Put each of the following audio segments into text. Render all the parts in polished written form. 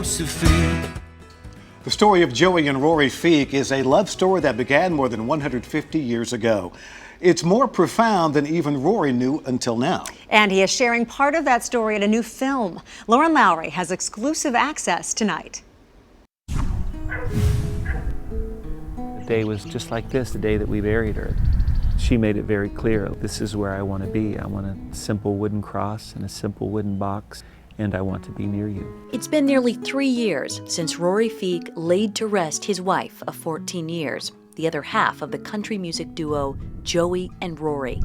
Josephine. The story of Joey and Rory Feek is a love story that began more than 150 years ago. It's more profound than even Rory knew until now. And he is sharing part of that story in a new film. Lauren Lowry has exclusive access tonight. The day was just like this, the day that we buried her. She made it very clear, this is where I want to be. I want a simple wooden cross and a simple wooden box, and I want to be near you. It's been nearly 3 years since Rory Feek laid to rest his wife of 14 years, the other half of the country music duo Joey and Rory.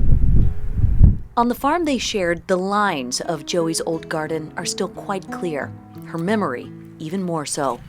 On the farm they shared, the lines of Joey's old garden are still quite clear. Her memory, even more so.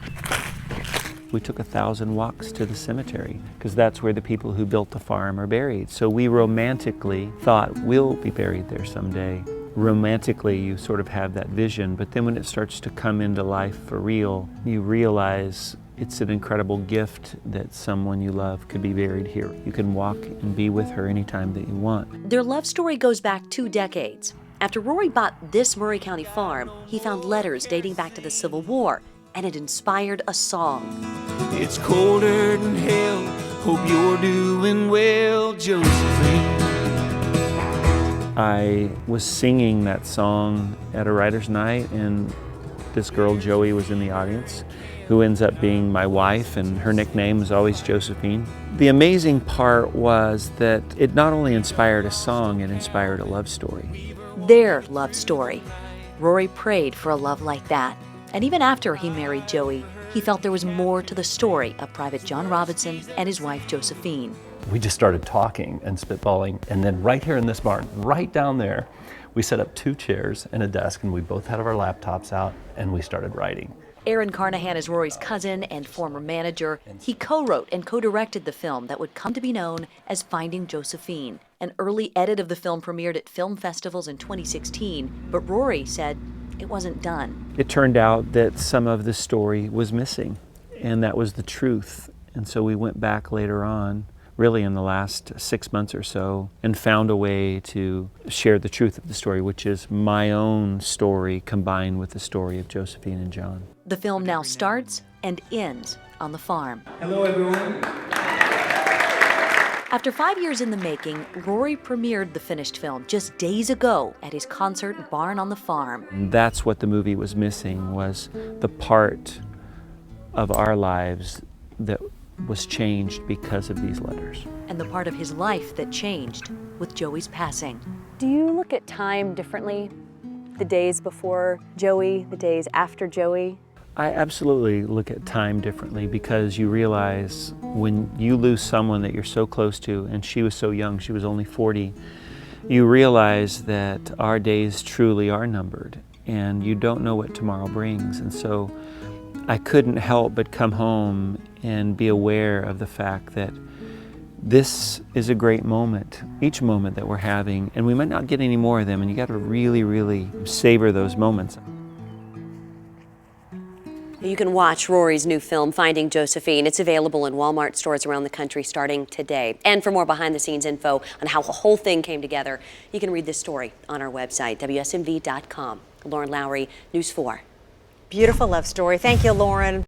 We took 1,000 walks to the cemetery because that's where the people who built the farm are buried. So we romantically thought we'll be buried there someday. Romantically, you sort of have that vision, but then when it starts to come into life for real, you realize it's an incredible gift that someone you love could be buried here. You can walk and be with her anytime that you want. Their love story goes back 2 decades. After Rory bought this Murray County farm, he found letters dating back to the Civil War, and it inspired a song. It's colder than hell. Hope you're doing well, Josephine. I was singing that song at a writer's night, and this girl, Joey, was in the audience, who ends up being my wife, and her nickname is always Josephine. The amazing part was that it not only inspired a song, it inspired a love story. Their love story. Rory prayed for a love like that. And even after he married Joey, he felt there was more to the story of Private John Robinson and his wife Josephine. We just started talking and spitballing, and then right here in this barn, right down there, we set up 2 chairs and a desk, and we both had our laptops out, and we started writing. Aaron Carnahan is Rory's cousin and former manager. He co-wrote and co-directed the film that would come to be known as Finding Josephine. An early edit of the film premiered at film festivals in 2016, but Rory said it wasn't done. It turned out that some of the story was missing, and that was the truth. And so we went back later on, really in the last 6 months or so, and found a way to share the truth of the story, which is my own story combined with the story of Josephine and John. The film now starts and ends on the farm. Hello, everyone. After 5 years in the making, Rory premiered the finished film just days ago at his concert barn on the farm. And that's what the movie was missing, was the part of our lives that was changed because of these letters. And the part of his life that changed with Joey's passing. Do you look at time differently? The days before Joey, the days after Joey? I absolutely look at time differently because you realize when you lose someone that you're so close to, and she was so young, she was only 40, you realize that our days truly are numbered and you don't know what tomorrow brings. And so I couldn't help but come home and be aware of the fact that this is a great moment, each moment that we're having, and we might not get any more of them, and you got to really, really savor those moments. You can watch Rory's new film, Finding Josephine. It's available in Walmart stores around the country starting today. And for more behind-the-scenes info on how the whole thing came together, you can read this story on our website, WSMV.com. Lauren Lowry, News 4. Beautiful love story. Thank you, Lauren.